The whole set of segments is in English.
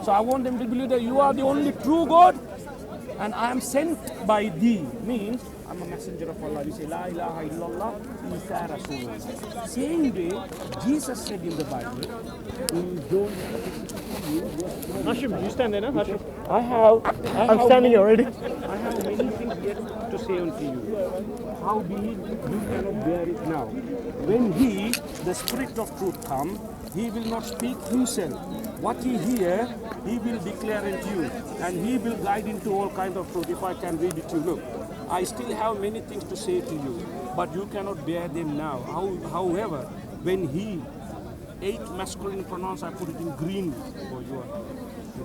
So I want them to believe that you are the only true God and I am sent by thee. Means I'm a messenger of Allah. We say La ilaha illallah Isa Rasulullah. Same way Jesus said in the Bible in John. Hashim, you stand there now, Hashim. I'm standing here already. I have many things yet to say unto you. Howbeit you cannot bear it now. When he, the Spirit of truth, come, he will not speak himself. What he hear, he will declare unto you, and he will guide into all kinds of truth. If I can read it to you, look, I still have many things to say to you, but you cannot bear them now. However, when he, 8 masculine pronouns, I put it in green for you.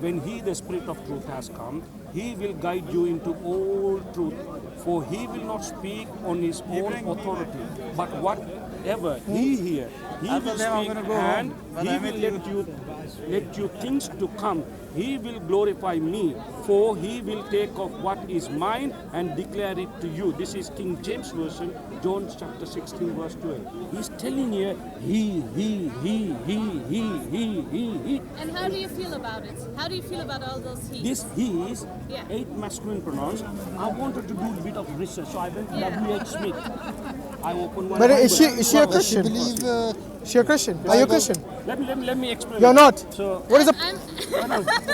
When he, the Spirit of truth, has come, he will guide you into all truth. For he will not speak on his own authority, but whatever he hear, he will speak, and he will let you things to come. He will glorify me, for he will take of what is mine and declare it to you. This is King James Version, John chapter 16, verse 12. He's telling you, he. And how do you feel about it? How do you feel about all those he? This he is 8 masculine pronouns. I wanted to do a bit of research, so I went to W.H. Smith. I opened one. But is she a Does she Christian? believe? Is she a Christian? Are you a Christian? Let me explain. You're not. So What is the?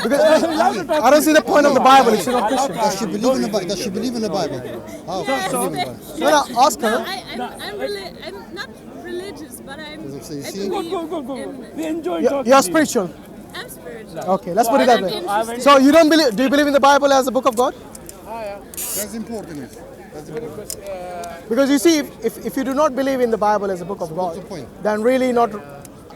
Because I don't see the point of the Bible if she's not Christian. Does she believe in the Bible? Does she believe in the Bible? How? Does she believe in the Bible? No, ask her. I'm not religious, but I'm. So you I see? believe go. in- We enjoy talking. You're to you. spiritual. I'm spiritual. Okay, let's put it that way. Interested. So you don't believe? Do you believe in the Bible as a book of God? That's important. That's important. Because you see, if you do not believe in the Bible as a book of what's God, the point? then really not.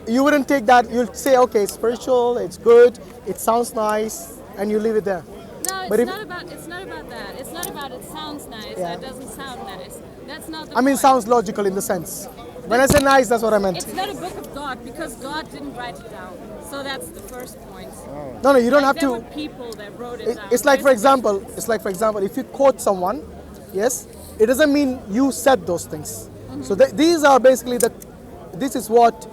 You wouldn't take that. You'll say, okay, it's spiritual, it's good, it sounds nice, and you leave it there. No, it's But if- not about. It's not about that. It's not about it sounds nice. Yeah. That doesn't sound nice. That's not the I mean, point. sounds logical in the sense. When I say nice, that's what I meant. It's not a book of God because God didn't write it down. So that's the first point. No, you don't Like, have there to. were people that wrote it down. It's like, for There's- example, if you quote someone, yes, it doesn't mean you said those things. So these are basically this is what,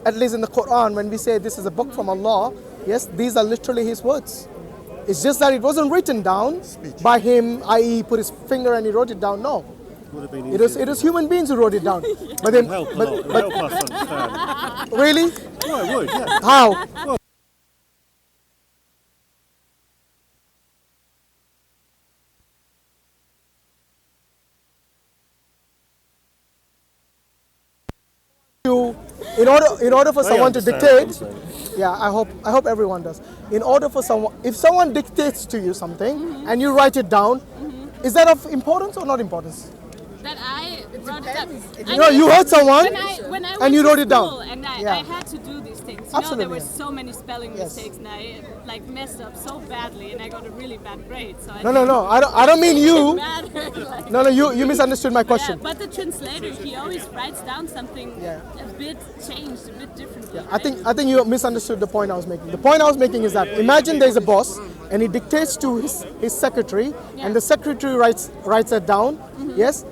at least in the Quran, when we say this is a book from Allah, yes, these are literally His words. It's just that it wasn't written down by Him, i.e., he put his finger and he wrote it down. No, it was human beings who wrote it down. But then, Help us understand. really, Well, it would, yeah. how? In order for someone to dictate, yeah, I hope everyone does. In order for someone, if someone dictates to you something and you write it down, is that of importance or not importance? That I wrote it down. No, you heard someone when I and went you to wrote it down. school And I Yeah. had to do these things. You know, Absolutely, there were yeah. so many spelling Yes. mistakes, and I like messed up so badly, and I got a really bad grade. So No. I don't mean you. Like, No, you misunderstood my yeah, question. but the translator, he always writes down something Yeah. a bit changed, a bit differently. I think you misunderstood the point I was making. The point I was making is that imagine there's a boss and he dictates to his secretary, and the secretary writes it down. Yes.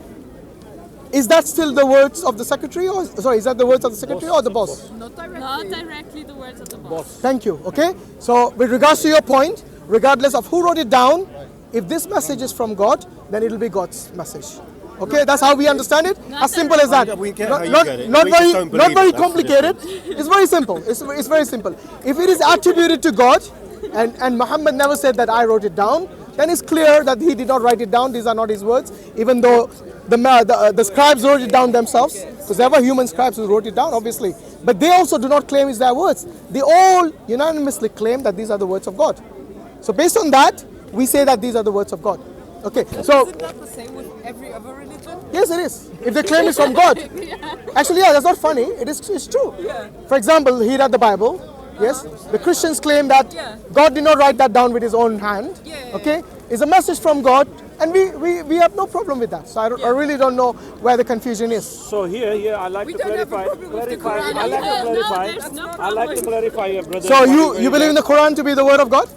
Is that still the words of the secretary, or is that the words of the secretary or the boss? Not directly the words of the boss. Thank you. Okay. So with regards to your point, regardless of who wrote it down, if this message is from God, then it will be God's message. Okay, that's how we understand it. As simple as that. We get Not, how you not, get it. not We just very, don't not believe very it. That's the complicated. It's very simple. It's very simple. If it is attributed to God, and Muhammad never said that I wrote it down, then it's clear that he did not write it down. These are not his words, even though the scribes wrote it down themselves, because there were human scribes who wrote it down, obviously. But they also do not claim it's their words. They all unanimously claim that these are the words of God. So based on that, we say that these are the words of God. Okay, so Is it not the same with every other religion? yes, it is. If they claim it's from God, actually, yeah, that's not funny. It's true. Yeah. For example, he read the Bible. Yes, the Christians claim that God did not write that down with His own hand. Okay, it's a message from God, and we have no problem with that. So I really don't know where the confusion is. So here, I like to don't have a clarify. problem with the Quran. I like to No, clarify. there's no I like to clarify, brother. So you believe in the Quran to be the word of God?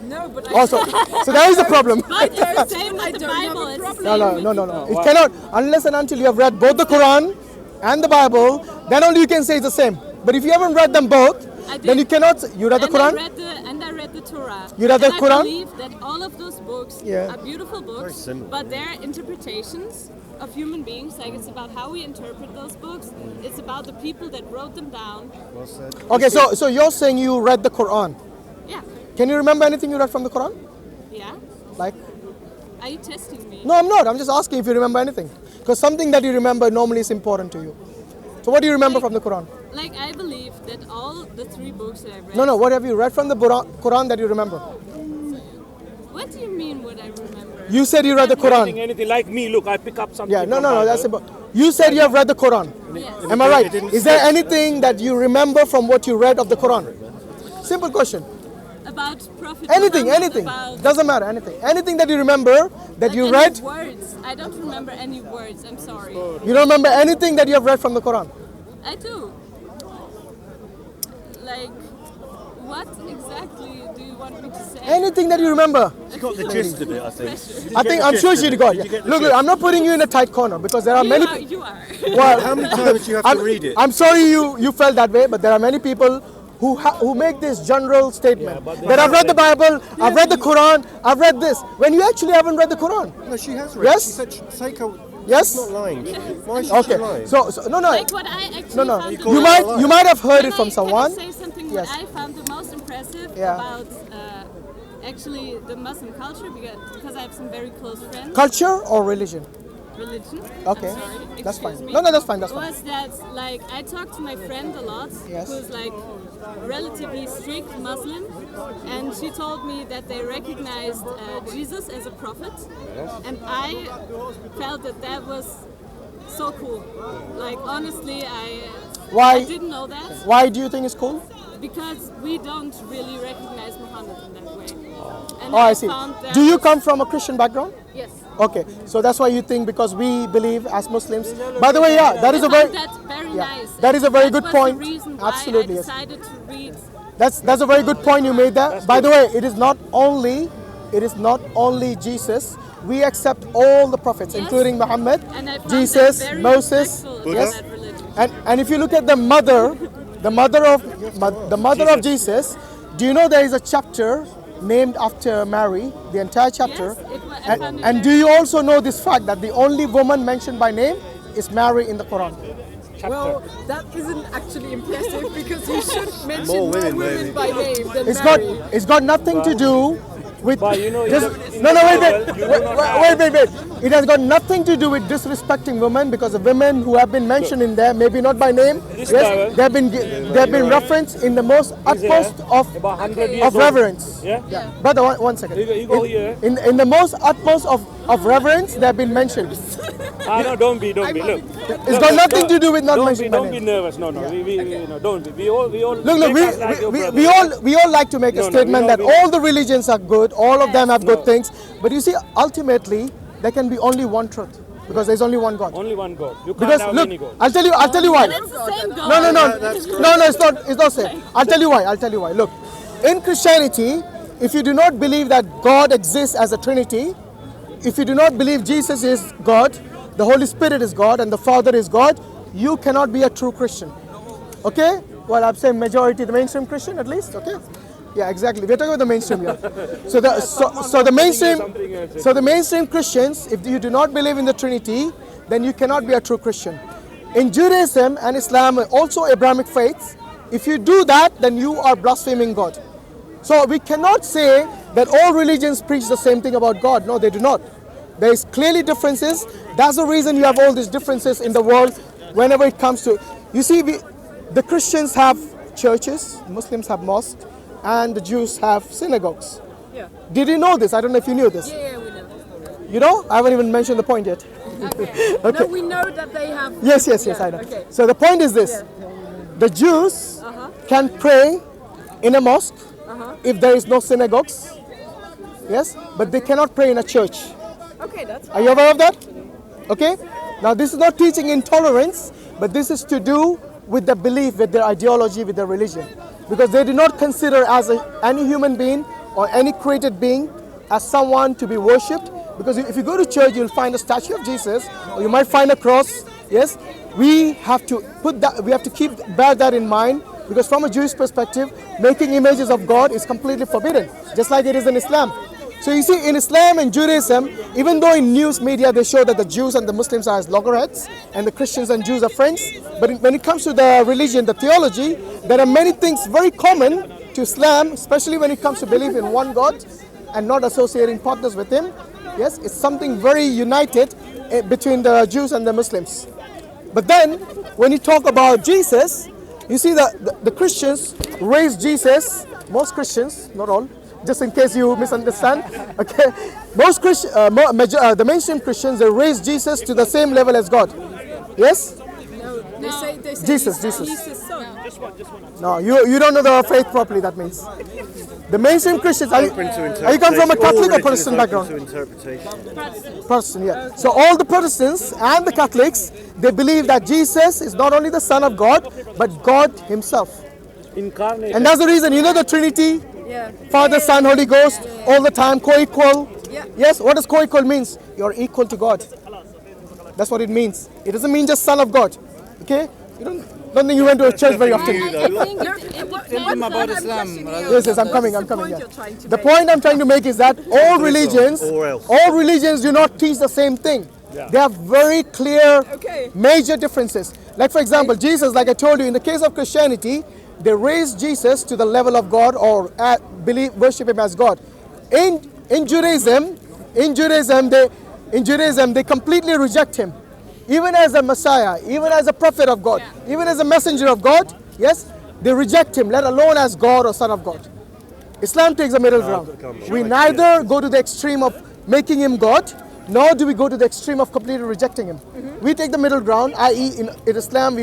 No, but I Also, so there is a problem. But they're saying that the don't have Bible a is the problem. same. No. It cannot, unless and until you have read both the Quran and the Bible, then only you can say it's the same. But if you haven't read them both, I did. then you cannot. You read the And Quran? I read the Torah. You read the And Quran? I believe that all of those books Yeah. are beautiful books, simple. but they're interpretations of human beings. Like it's about how we interpret those books. It's about the people that wrote them down. Well said. Okay, so you're saying you read the Quran. Yeah, Can you remember anything you read from the Quran? yeah. Like, Are you testing me? no, I'm not. I'm just asking if you remember anything. Because something that you remember normally is important to you. So what do you remember from the Quran? Like I believe that all the 3 books that I read. No, what have you read from the Quran that you remember? What do you mean? What I remember? You said you read the Quran. Anything like me, look, I pick up something. Yeah, no, from that's Bible. about. You said you have read the Quran. Yes. Am I right? didn't Is there anything that you remember from what you read of the Quran? Simple question. About Prophet Anything, Muhammad, anything. about Doesn't matter, anything. Anything that you remember that you any read. words. I don't remember any words. I'm sorry. You don't remember anything that you have read from the Quran. I do. Like, what exactly do you want me to say? Anything that you remember. You got the gist of it, I think. I'm sure gist she of it? got. Did Yeah. you get the Look, gist? I'm not putting you in a tight corner because there are You many. are. You are. Well, How many times do you have to read it? I'm sorry you felt that way, but there are many people who make this general statement that I've read the Bible, I've read the Quran, I've read this. When you actually haven't read the Quran. No, she has read. Yes? She said, Seiko, Yes? she's not lying. Why should she Okay. lie? So no. Like what I actually No. found the call You it most- a lie. you might have heard it from Can someone. I say something? Yes. What I found the most impressive Yeah. about actually the Muslim culture because I have some very close friends. Culture or religion? Religion. Okay. I'm sorry, That's excuse fine. me. No, that's fine. That's fine. Was that like I talked to my friend a lot, Yes. who's like relatively strict Muslim, and she told me that they recognized Jesus as a prophet, and I felt that was so cool. Like honestly, Why? I didn't know that Why do you think it's cool? because we don't really recognize Muhammad in that way. And Oh, I see. found that Do you come from a Christian background? Yes. Okay, so that's why you think because we believe as Muslims. By the way, yeah, that is I a very found that very yeah, nice. that is a very That good was point. The reason why Absolutely, I yes. decided to read. That's a very good point you made there. By the way, it is not only Jesus. We accept all the prophets, Yes. including Muhammad, And I found Jesus, that very Moses. respectful Yes. of that religion. And if you look at the mother of Jesus, do you know there is a chapter named after Mary, the entire chapter? Yes, I found it And do very- you also know this fact that the only woman mentioned by name is Mary in the Quran? Well, that isn't actually impressive because you should mention More more women, women, maybe. by name than It's Mary. got nothing to do with But you know, in dis- the- in no the wait Bible, you do not have- wait. It has got nothing to do with disrespecting women because the women who have been mentioned in there, maybe not by name, This yes, Bible- they have been referenced in the most utmost of about 100 years old. reverence. Yeah? Brother, one second. You go here. In the most utmost of reverence, they have been mentioned. No, don't be. Look. It's got nothing to do with not mentioning by Don't be name. nervous. No. No, don't be. We all. Look, take us like your brother. we all like to make a No, statement we that don't- we all the religions are good, all of them have good No. things. But you see, ultimately, there can be only one truth because there's only one God. Only one God. You can't Because have look, many gods. I'll tell you why. It's the same God. No, it's not same. I'll tell you why. Look, in Christianity, if you do not believe that God exists as a Trinity, if you do not believe Jesus is God, the Holy Spirit is God, and the Father is God, you cannot be a true Christian. Okay? Well, I'm saying majority, the mainstream Christian at least. Okay? Yeah, exactly. We're talking about the mainstream here. So the mainstream Christians, if you do not believe in the Trinity, then you cannot be a true Christian. In Judaism and Islam, also Abrahamic faiths, if you do that, then you are blaspheming God. So we cannot say that all religions preach the same thing about God. No, they do not. There is clearly differences. That's the reason you have all these differences in the world whenever it comes to... You see, the Christians have churches, Muslims have mosques, and the Jews have synagogues. Yeah. Did you know this? I don't know if you knew this. Yeah, we know. You know? I haven't even mentioned the point yet. Okay. No, we know that they have. Yes, Yeah, I know. Okay. So the point is this. The Jews can pray in a mosque if there is no synagogues. Yes? But they cannot pray in a church. Okay, that's Are you aware of that? Okay? Now this is not teaching intolerance, but this is to do with the belief, with their ideology, with their religion. Because they do not consider any human being or any created being as someone to be worshipped. Because if you go to church, you'll find a statue of Jesus, or you might find a cross. Yes? We have to bear that in mind Because from a Jewish perspective, making images of God is completely forbidden, just like it is in Islam. So you see, in Islam and Judaism, even though in news media they show that the Jews and the Muslims are as loggerheads and the Christians and Jews are friends, but when it comes to the religion, the theology, there are many things very common to Islam, especially when it comes to belief in one God and not associating partners with him. Yes, it's something very united between the Jews and the Muslims. But then, when you talk about Jesus, you see that the Christians raise Jesus, most Christians, not all, just in case you misunderstand, okay? Most the mainstream Christians, they raise Jesus to the same level as God. Yes? They say Jesus. He's his son. No, you don't know the faith properly, that means. The mainstream Christians, are you come from a Catholic or Protestant background? Protestant, yeah. So all the Protestants and the Catholics, they believe that Jesus is not only the Son of God, but God himself. Incarnate. And that's the reason, you know the Trinity? Yeah. Father, Son, Holy Ghost, all the time, co-equal. Yeah. Yes, what does co-equal means? You're equal to God. That's what it means. It doesn't mean just Son of God. Okay? You don't think you went to a church very often. Tell him about Islam. Yes, I'm coming. Yeah. The The point I'm trying to make is that all religions do not teach the same thing. They have very clear, major differences. Like for example, Jesus, like I told you, in the case of Christianity, they raise Jesus to the level of God or worship him as God. In Judaism, they completely reject him. Even as a Messiah, even as a prophet of God, even as a messenger of God, yes, they reject him, let alone as God or Son of God. Islam takes a middle ground. We neither go to the extreme of making him God, nor do we go to the extreme of completely rejecting him. We take the middle ground, i.e. in Islam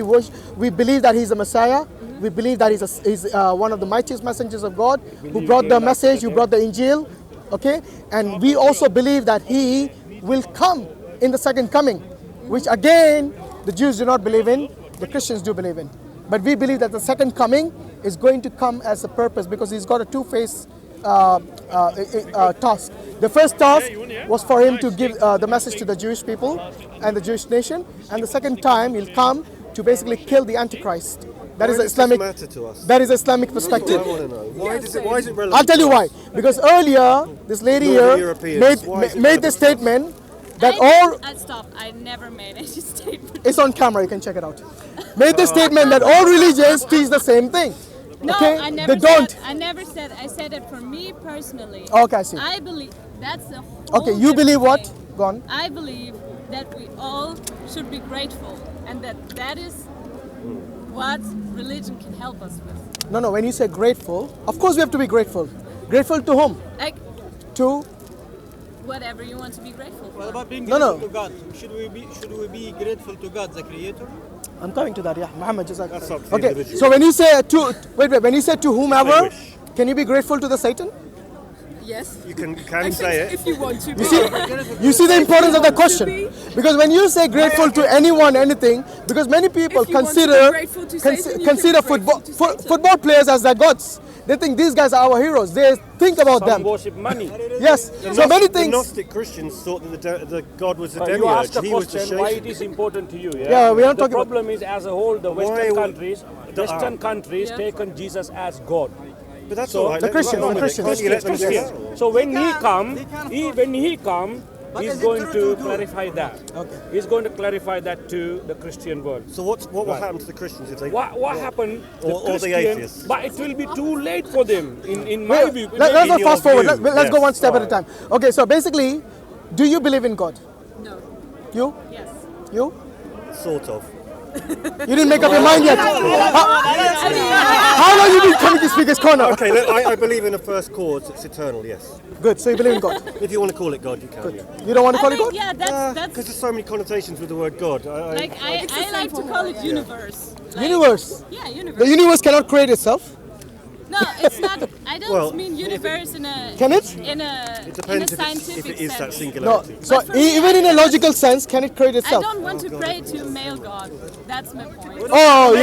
we believe that he's a Messiah. We believe that he's one of the mightiest messengers of God who brought the message, who brought the Injil. Okay, and we also believe that he will come in the second coming, which again the Jews do not believe in, the Christians do believe in. But we believe that the second coming is going to come as a purpose because he's got a two-phase task. The first task was for him to give the message to the Jewish people and the Jewish nation, and the second time he'll come to basically kill the Antichrist. That is Islamic. That is Islamic perspective. Why is it relevant? I'll tell you why. Because earlier this lady here made the statement that Stop. I never made any statement. It's on camera. You can check it out. Made the statement that all religions teach the same thing. No, okay? I never they don't. I never said. I said it for me personally. Okay, I see. I believe that's the whole. Okay, you believe what? thing. Go on. I believe that we all should be grateful, and that is what religion can help us with. No. When you say grateful, of course we have to be grateful. Grateful to whom? Like To whatever you want to be grateful for. What about being No, grateful no. to God? Should we be grateful to God, the Creator? I'm coming to that. Yeah, Muhammad. Just That's up to the okay. individual. So when you say when you say to whomever, can you be grateful to the Satan? Yes. You can I say think it. if you want to. You see the importance of the question, because when you say grateful to anyone, anything, because many people If you want to consider be grateful to Satan, you can consider be grateful to Satan. football players as their gods. They think these guys are our heroes. They think about Some them. worship money. Yes. So many The things. Gnostic Christians thought that the God was the You asked demiurge. the He was the question why it shape. is important to you. Yeah, we are the talking about- problem is as a whole, the Why Western countries taken Jesus as God. But that's So all right. the let them Christians, run the with it. Christians. Can't you let them Christians. go? So when he come, he's going to clarify that. Okay. He's going to clarify that to the Christian world. So what will happen to the Christians if they? What happened? Or the atheists. But it will be too late for them. In my Wait, view. let's in not your fast forward. view, Let's go yes. one step at a time. Okay. So basically, do you believe in God? No. You? Yes. You? Sort of. You didn't make up your mind yet. How long you been coming to Speaker's Corner? Okay, look, I believe in a first cause. It's eternal. Yes. Good. So you believe in God. If you want to call it God, you can. Yeah. You don't want to I call it think, God? yeah, Because that's there's so many connotations with the word God. like I like to call it universe. Like, Universe. Yeah, universe. The universe cannot create itself. No, it's not. I don't Well, mean universe in a. Can it? In a Depends scientific if it is that sense. No. singularity. So But for me, even in a logical sense, can it create I itself? don't want to pray to a male god. That's my point. Oh,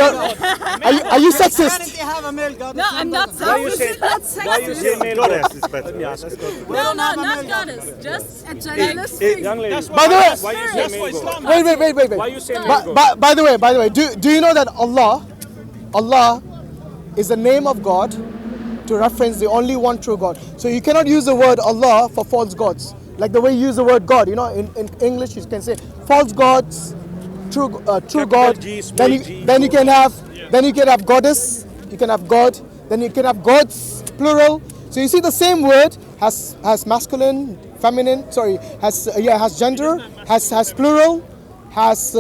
are you sexist? have a male God? No, I'm not Why you say? sexist. Why you say male Goddess God? is better. Yes, that's good. No, not goddess. Just a generalist. Young lady. By the way, Why you say male God? wait. Why you say male God? By the way, do you know that Allah is the name of God to reference the only one true God. So you cannot use the word Allah for false gods. Like the way you use the word God, you know, in English you can say false gods, true God. G, small g, Then you can have goddess, you can have God, then you can have gods, plural. So you see the same word has masculine, feminine, has gender, has plural, has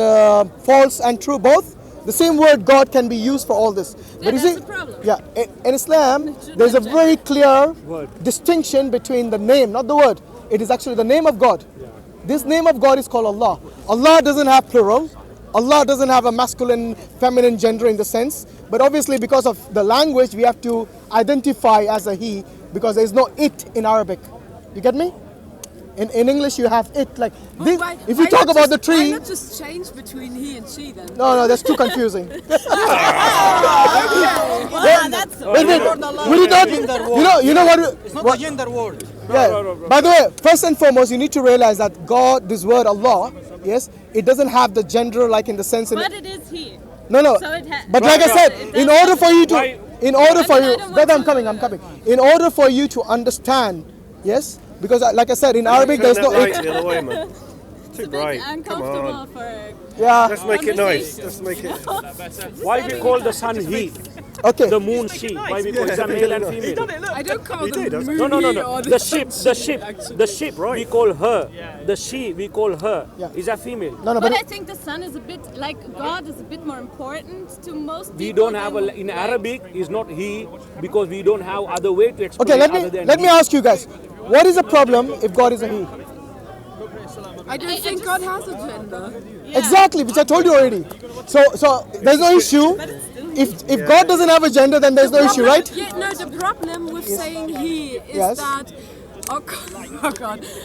false and true both. The same word God can be used for all this. Yeah, But you that's see, the problem. yeah, in Islam, there's a very clear distinction between the name, not the word. It is actually the name of God. This name of God is called Allah. Allah doesn't have plural. Allah doesn't have a masculine, feminine gender in the sense. But obviously because of the language, we have to identify as a he because there is no it in Arabic. You get me? In English you have it. Like this, if you talk about the tree. Why not just change between he and she then? No, that's too confusing. Wow, that's Wait, will you not? You know what? It's not a gender word. Yeah. By the way, first and foremost, you need to realize that God, this word Allah, yes, it doesn't have the gender like in the sense. But it is he. No. So it But like I said, in order for you, brother, I'm coming. In order for you to understand, yes, because like I said, in Arabic there's no light it. the other way, man. Too bright. Come Uncomfortable on. for Yeah. Let's make it nice. Let's make it. Why we call the sun he, Okay. the moon she? Why we call it a male and female? I don't call them did, moon No. or The ship. We call her. The she we call her. Yeah. Is a female. No, But but I think the sun is a bit like God is a bit more important to most people. We don't have than, in like- Arabic is not he because we don't have other way to explain. okay. other than Let me he. ask you guys, what is the problem if God is a he? I don't think God has a gender. Yeah. Exactly, which I told you already. So there's no issue. If God doesn't have a gender, then there's no issue, right? Yeah, no, the problem with saying he is Yes. that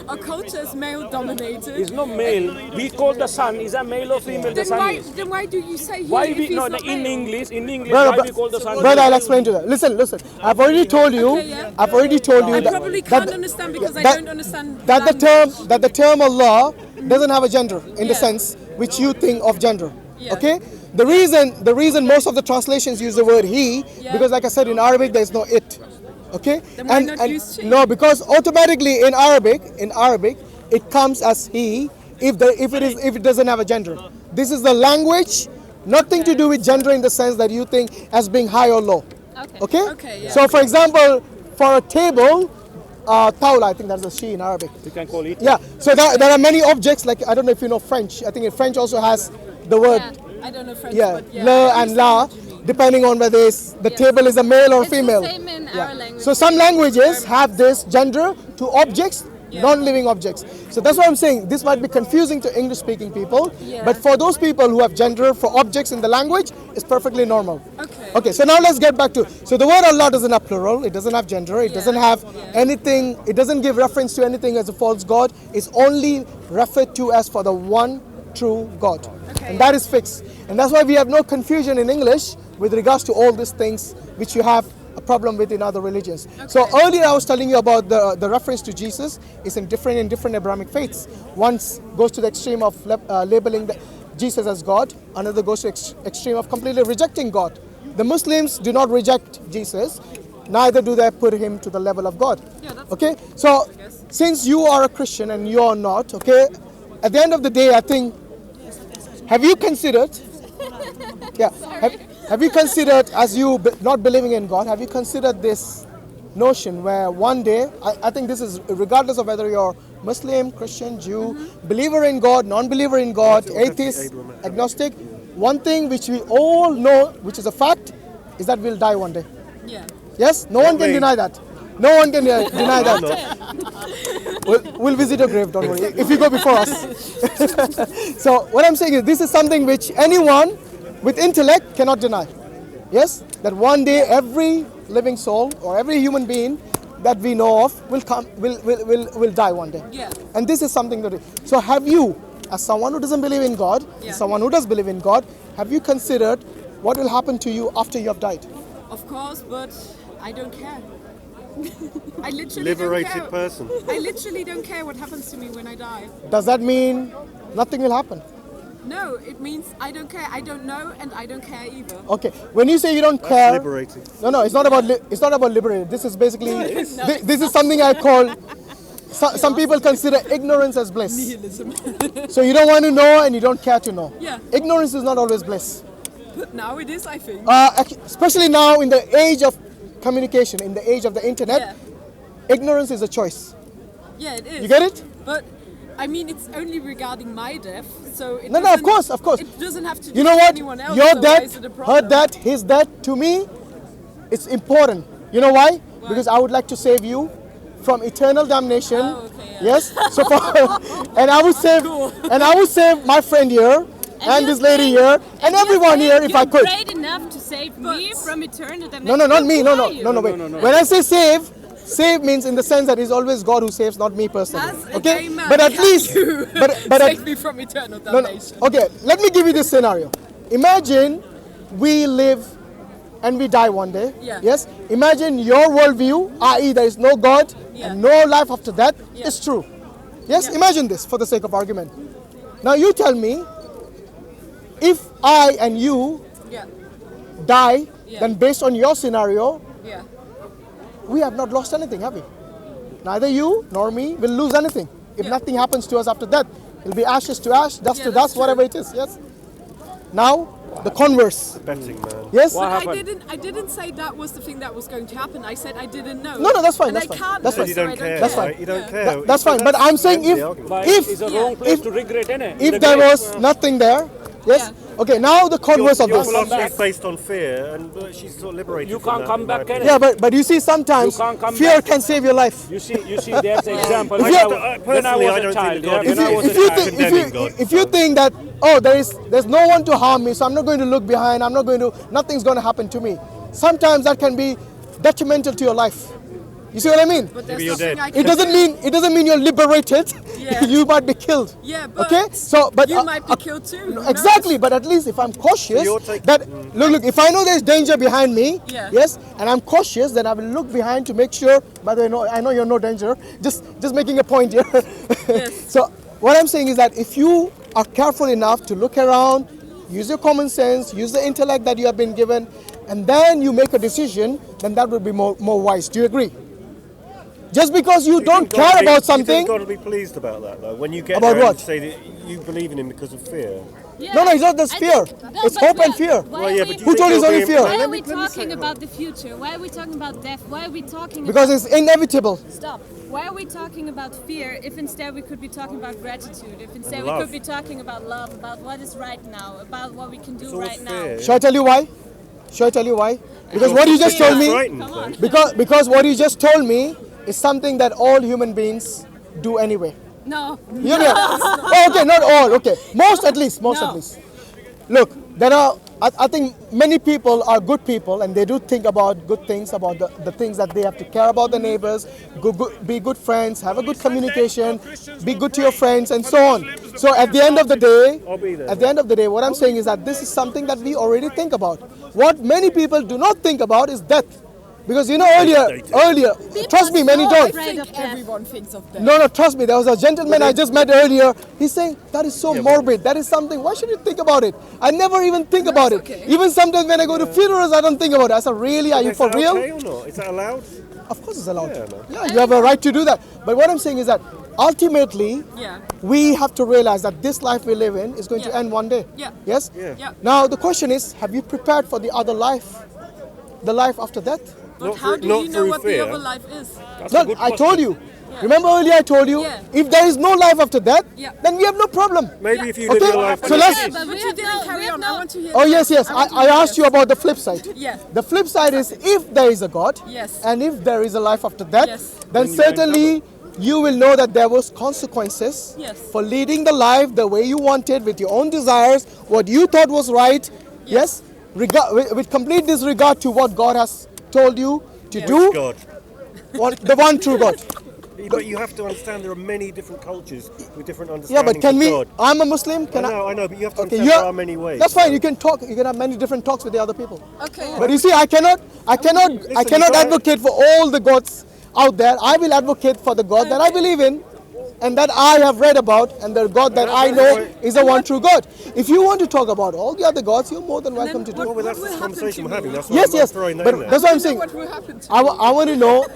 our culture is male dominated. It's not male. We call the sun is a male or female. The sun is. Then why do you say he Why if we he's no not in male? English Brother, why we call the sun? brother, I'll explain to you. Listen. I've already told you. Okay, yeah. I've already told you I that probably that- can't understand because I that- don't understand that the term Allah doesn't have a gender in the Yeah. sense which you think of gender. Yeah. Okay? The reason most of the translations use the word he Yeah. because like I said in Arabic there's no it. Okay? Then why not use she? no, because automatically in Arabic it comes as he if it doesn't have a gender. This is the language, nothing to do with gender in the sense that you think as being high or low. Okay? Okay, yeah. So for example, for a table, tawla, I think that's a she in Arabic. We can call it. Yeah, so there are many objects, like I don't know if you know French. I think in French also has the word, Yeah, I don't know French, yeah, but yeah. le and la, depending on whether the table is a male or It's the female. same in our language. So some languages have this gender to objects, non-living objects. So that's why I'm saying this might be confusing to English-speaking people, Yeah. but for those people who have gender for objects in the language, it's perfectly normal. Okay. Okay, so now let's get back to, so the word Allah doesn't have plural, it doesn't have gender, it doesn't have anything, it doesn't give reference to anything as a false God, it's only referred to as for the one true God. And that is fixed. And that's why we have no confusion in English with regards to all these things which you have a problem with in other religions. So earlier I was telling you about the reference to Jesus is in different Abrahamic faiths. One goes to the extreme of labeling Jesus as God, another goes to extreme of completely rejecting God. The Muslims do not reject Jesus, neither do they put him to the level of God. Okay, so since you are a Christian and you are not, okay, at the end of the day, I think, have you considered, have you considered, as you not believing in God, have you considered this notion where one day, I think this is regardless of whether you're Muslim, Christian, Jew, believer in God, non-believer in God, atheist, agnostic, one thing which we all know, which is a fact, is that we'll die one day. Yeah. Yes? No one can deny that. No one can deny that. We'll visit your grave, don't worry, if you go before us. So what I'm saying is this is something which anyone with intellect cannot deny. Yes? That one day every living soul or every human being that we know of will die one day. Yeah. And this is something that, so have you, as someone who doesn't believe in God, someone who does believe in God, have you considered what will happen to you after you have died? Of course, but I don't care. I literally Liberated don't care. person. I literally don't care what happens to me when I die. Does that mean nothing will happen? No, it means I don't care. I don't know, and I don't care either. Okay, when you say you don't care, liberating. no, it's not about it's not about liberating. This is basically this is something I call. Some people consider ignorance as bliss. So you don't want to know and you don't care to know. Yeah. Ignorance is not always bliss. But now it is, I think. Especially now in the age of communication, in the age of the internet, Yeah. ignorance is a choice. Yeah, it is. You get it? But I mean, it's only regarding my death, so it No, of course. It doesn't have to do You know with what? anyone else. Your so why death, is it a problem? her death, his death, to me, it's important. You know why? Because I would like to save you from eternal damnation. Oh, okay, yeah. Yes. So and I would save my friend here and this lady here and everyone here if I could. You're great enough to save me from eternal damnation. No, not me. No, Who are you? wait. When I say save means in the sense that it's always God who saves, not me personally. As a Okay. gay man, But at can least, you but save me from eternal damnation. Okay, let me give you this scenario. Imagine we live and we die one day. Yeah. Yes? Imagine your worldview, i.e. there is no God and no life after that, is true. Yes? Imagine this for the sake of argument. Now you tell me, if I and you Yeah. die, then based on your scenario, Yeah. we have not lost anything, have we? Neither you nor me will lose anything. If nothing happens to us after that, it'll be ashes to ash, dust to that's dust, whatever it is. Yes. Now, the converse. Betting man. Yes. What I happened? didn't say that was the thing that was going to happen. I said I didn't know. No, that's fine, And that's I fine, can't that's know, fine. You so don't I care. That's right? fine. You don't care. That's fine. But I'm saying But if it's a wrong place to regret, innit? if there was nothing there, yes. Okay. Now the converse of Your this. philosophy is based on fear, and she's sort of liberated. You from can't that, come in my back, opinion. innit? Yeah, but you see sometimes You can't come fear back. can save your life. You see, there's an example. I When don't- I personally, I was a don't child, think that God when is I was a If you child. think condemning God, if you think that there's no one to harm me, so I'm not going to look behind. Nothing's going to happen to me. Sometimes that can be detrimental to your life. You see what I mean? But Maybe there's you're nothing dead. I can It doesn't mean you're liberated. Yeah. You might be killed. Yeah, but Okay. So, but you might be killed too. Who exactly. knows? But at least if I'm cautious, you're taking- that look, if I know there's danger behind me, Yeah. yes, and I'm cautious, then I will look behind to make sure. By the way, no, I know you're no danger. Just making a point here. Yes. So what I'm saying is that if you are careful enough to look around, use your common sense, use the intellect that you have been given, and then you make a decision, then that would be more wise. Do you agree? Just because you don't think God care will be- about You something. think God will be pleased about that, though, when you get About there what? and say that you believe in Him because of fear. Yeah. No, it's not just I fear. think- It's but hope and why- fear. why Well, are yeah, we- but you Who think told you it's you'll only be- fear? Why are Let we me say talking it. about the future? Why are we talking about death? Why are we talking Because it's inevitable. Stop. Why are we talking about fear if instead we could be talking about gratitude? If instead And we love. could be talking about love, about what is right now, about what we can do It's all right now? fear. Shall I tell you why? Shall I tell you why? Because what you just told me, Frightened, Come though. on. because what you just told me is something that all human beings do anyway. No. You know? Oh, okay, not all. Okay, most at least. Look, there are. I think many people are good people, and they do think about good things, about the things that they have to care about the neighbors, be good friends, have a good communication, be good to your friends, and so on. So at the end of the day, what I'm saying is that this is something that we already think about. What many people do not think about is death. Because you know earlier, trust me, many so don't. afraid of death. Everyone thinks of that. No, trust me. There was a gentleman I just met earlier. He's saying that is so morbid. That is something. Why should you think about it? I never even think about it. okay. Even sometimes when I go to funerals, I don't think about it. I said, really? Are you Is for that real? okay or not? Is that allowed? Of course, it's allowed. Yeah, man. Yeah, you have a right to do that. But what I'm saying is that ultimately, Yeah. we have to realize that this life we live in is going to Yeah. end one day. Yeah. Yes. Yeah. Now the question is, have you prepared for the other life, the life after death? But Not how through- do not you know through what fear. the other life is? No, I told you. Remember earlier I told you, Yeah. if there is no life after death, Yeah. then we have no problem. Maybe if you Okay, live your life. so let's. Yeah, But we you have didn't no- carry we have on. no- I want to hear. Oh the yes, rest. yes. want to I hear asked you the rest. about the flip side. Yeah. The flip side is if there is a God, Yes. and if there is a life after death, Yes. then certainly you will know that there was consequences Yes. for leading the life the way you wanted, with your own desires, what you thought was right. Yes, with complete disregard to what God has told you to do. God. The one true God. But you have to understand there are many different cultures with different Yeah, understandings but can of we? God. I'm a Muslim. Can I know, but you have to Okay, understand there are many ways. That's fine. You can talk. You can have many different talks with the other people. Okay. But you see, I cannot you can't- advocate for all the gods out there. I will advocate for the God that I believe in. and that I have read about, and the God that I know is the one true God. If you want to talk about all the other gods, you're more than welcome to do it. Well, that's the conversation we're having. That's why Yes, I'm yes, throwing that but in there. that's what I'm saying. What will happen to I want to know,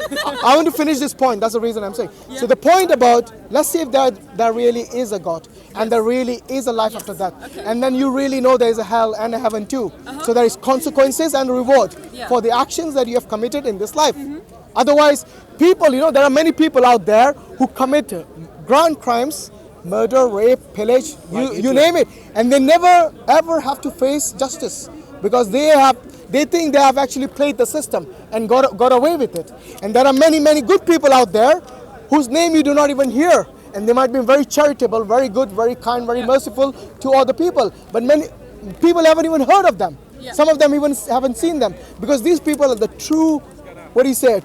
I want to finish this point. That's the reason I'm saying. So the point about, let's see if there really is a God and there really is a life after that. And then you really know there is a hell and a heaven too. So there is consequences and reward for the actions that you have committed in this life. Otherwise, people, there are many people out there who commit grand crimes, murder, rape, pillage, you name it. And they never ever have to face justice because they think they have actually played the system and got away with it. And there are many, many good people out there whose name you do not even hear. And they might be very charitable, very good, very kind, very merciful to other people. But many people haven't even heard of them. Some of them even haven't seen them because these people are the true,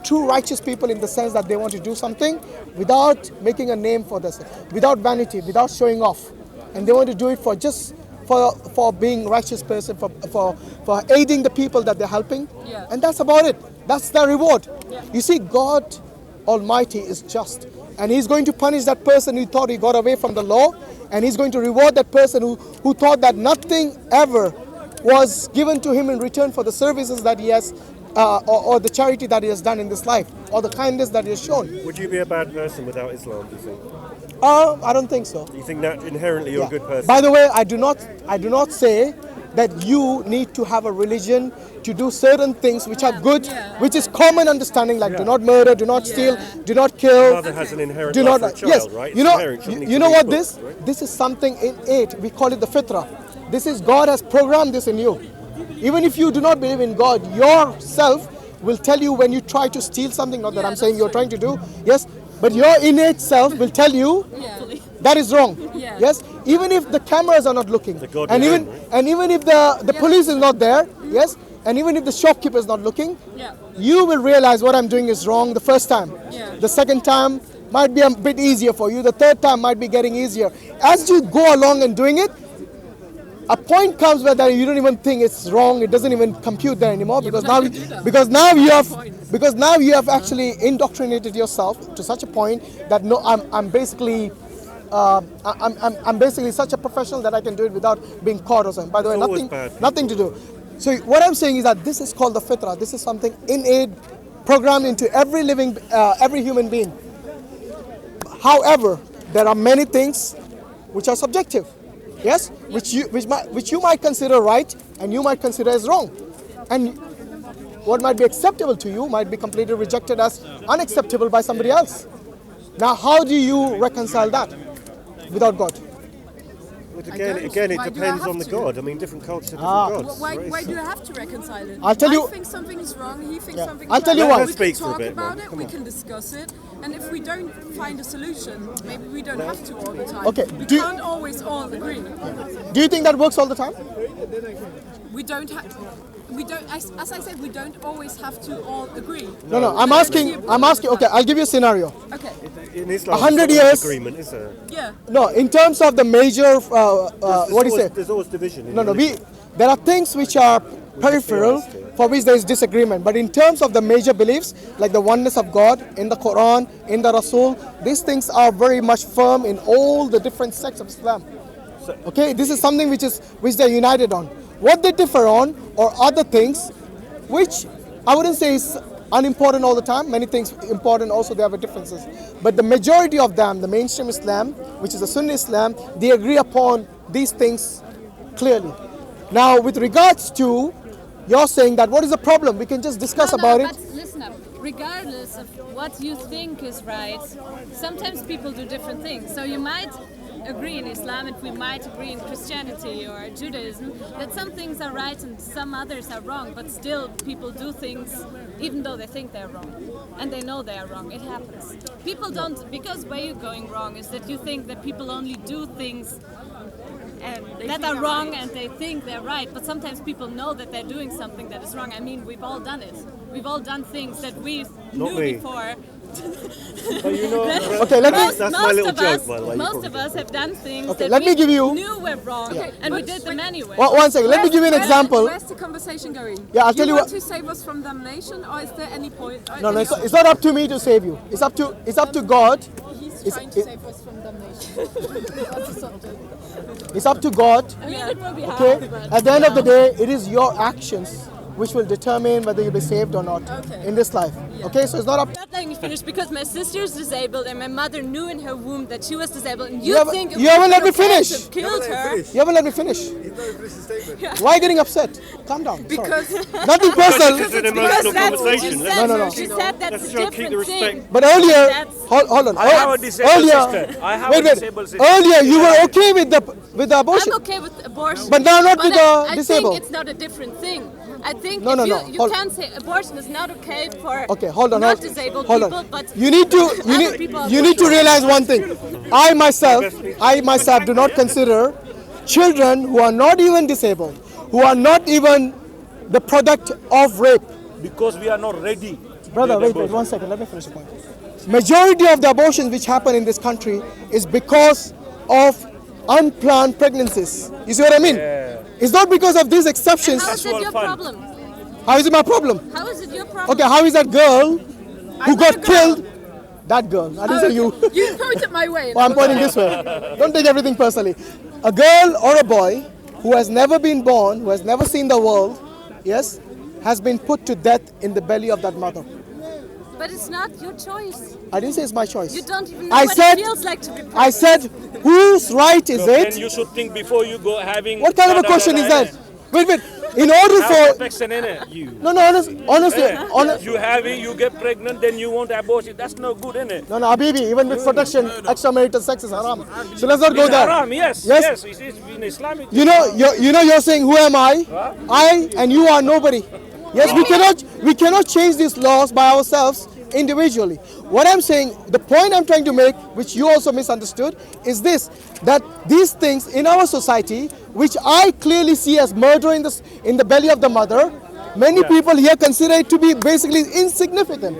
true righteous people in the sense that they want to do something without making a name for themselves, without vanity, without showing off. And they want to do it for just for being a righteous person, for aiding the people that they're helping. And that's about it. That's the reward. You see, God Almighty is just. And He's going to punish that person who thought he got away from the law. And He's going to reward that person who thought that nothing ever was given to him in return for the services that he has or the charity that he has done in this life, or the kindness that he has shown. Would you be a bad person without Islam, do you think? I don't think so. You think that inherently you're a good person? By the way, I do not say that you need to have a religion to do certain things which are good, which is common understanding, like do not murder, do not steal, do not kill. Mother has an inherent love for a child, right? You know what this is something innate. We call it the fitrah. This is God has programmed this in you. Even if you do not believe in God, yourself will tell you when you try to steal something, not that I'm saying you're trying to do, yes, but your innate self will tell you that is wrong. Yes, even if the cameras are not looking, and even if the police is not there, yes, and even if the shopkeeper is not looking, you will realize what I'm doing is wrong the first time. The second time might be a bit easier for you. The third time might be getting easier. As you go along and doing it, a point comes where you don't even think it's wrong. It doesn't even compute there anymore because now you have actually indoctrinated yourself to such a point that no, I'm basically such a professional that I can do it without being caught or something. By the way, nothing to do. So what I'm saying is that this is called the fitrah. This is something innate, programmed into every human being. However, there are many things which are subjective. Yes, which you might consider right and you might consider as wrong, and what might be acceptable to you might be completely rejected as unacceptable by somebody else. Now, how do you reconcile that without God? But again, it depends on the God. I mean, different cultures have different gods. Why do you have to reconcile it? I'll tell you. I think something is wrong. He thinks something is I'll tell you wrong. why. We can talk about it. We can discuss it. And if we don't find a solution, maybe we don't have to all the time. Okay. We can't always all agree. Do you think that works all the time? We don't have. We don't. As I said, we don't always have to all agree. No. I'm asking. Okay, I'll give you a scenario. Okay. In Islam, 100 years. Agreement, is there? Yeah. No, in terms of the major, what do you say? There's always division. No. There are things which are peripheral for which there is disagreement. But in terms of the major beliefs, like the oneness of God in the Quran, in the Rasul, these things are very much firm in all the different sects of Islam. Okay, this is something which they're united on. What they differ on are other things, which I wouldn't say is unimportant all the time. Many things important also, they have differences. But the majority of them, the mainstream Islam, which is the Sunni Islam, they agree upon these things clearly. Now, with regards to you're saying that what is the problem? We can just discuss about it. But listen up. Regardless of what you think is right, sometimes people do different things. So you might agree in Islam, and we might agree in Christianity or Judaism, that some things are right and some others are wrong, but still people do things even though they think they're wrong. And they know they are wrong. It happens. People don't, because where you're going wrong is that you think that people only do things that are wrong and they think they're right, but sometimes people know that they're doing something that is wrong. I mean, we've all done it. We've all done things that we knew before. But you know, okay, that's my little joke, by the way. Most of us have done things Okay, that let me give you. knew were wrong, and we did them anyway. One second, let me give you an example. Where's the conversation going? Yeah, I'll tell you you want what. to save us from damnation, or is there any point? No, it's not up to me to save you. It's up to God. He It's, trying to save us from damnation. That's the subject. it's up to God. I mean, it will be Okay. hard, but At the end of the day, it is your actions which will determine whether you'll be saved or not Okay. in this life. Okay, so it's not up. not letting me finish because my sister is disabled and my mother knew in her womb that she was disabled. And you haven't- think you haven't let me finish. Killed her. You haven't let me finish. Why are you getting upset? Calm down. Sorry. Because Nothing personal. It's an Because emotional that's what she conversation. said. No, no. She said that's Let's a try to keep the different thing. respect. But earlier, That's- hold on. I have a disabled earlier, sister. I have wait. a disabled sister. Earlier, you were okay with the abortion. I'm okay with abortion. But now not with the I disabled. think it's not a different thing. I think No, if no, you, no. you Hold- can say abortion is not okay for Okay, hold on. not disabled hold people, on. but You need to other people are you need to realize one thing. I myself do not consider children who are not even disabled, who are not even the product of rape. Because we are not ready. Brother, wait 1 second. Let me finish the point. Majority of the abortions which happen in this country is because of unplanned pregnancies. You see what I mean? It's not because of these exceptions. how is it your fun. problem? How is it my problem? How is it your problem? Okay, how is that girl who not got a girl. killed? That girl. I didn't say you. You pointed my way. Oh, I'm pointing this way. Don't take everything personally. A girl or a boy who has never been born, who has never seen the world, yes, has been put to death in the belly of that mother. But it's not your choice. I didn't say it's my choice. You don't even know I what said- it feels like to be pregnant. I said, whose right is Then it? you should think before you go having. What kind of a question is that? Wait. In order Have for protection in it. You. no, honestly, You have it, you get pregnant, then you want abortion. That's no good, innit? no, Habibi, even with protection, extramarital sex is haram. So let's not go It's there. haram, yes. Yes. Yes, it is in Islamic. You're saying, who am I? I and you are nobody. Yes, we cannot change these laws by ourselves individually. What I'm saying, the point I'm trying to make, which you also misunderstood, is this: that these things in our society, which I clearly see as murder in the belly of the mother, many people here consider it to be basically insignificant.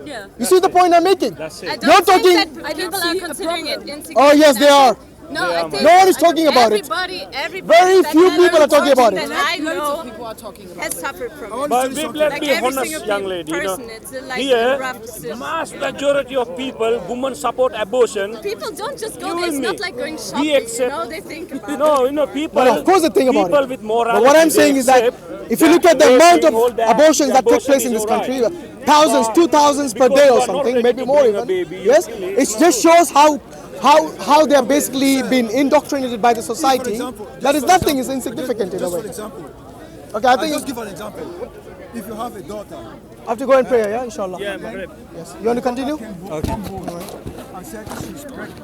Yeah. You see the point I'm making? That's I it. don't You're talking. think that people are considering it insignificant. Oh yes, they are. No, I think No one is talking about it. Everybody Very that few has people are talking about it. that I Loads know of people are talking about has it. suffered from it. But let's Like be every honest, single young lady. person, it's like a Here, rough decision. mass majority of people, women support abortion. People don't just go You there. It's and not me. like going We shopping. accept- They think about it. People. Well, of course they think about people it. with morality. But what I'm they saying is that accept if you look at the that amount raping all of that, abortions the that take abortion place in is this all country, right. thousands, 2,000 per Because day you or are not something, ready maybe to more bring a even. baby, you Yes, kill it it. just shows how they are basically been indoctrinated by the society. example, That is for nothing, example, is insignificant in a Just for way. example, Okay, I I'll think just give an example. If you have a daughter, I have to go and pray, yeah, inshallah. Yeah, Maghreb. Yes. You want to continue? and said she's pregnant.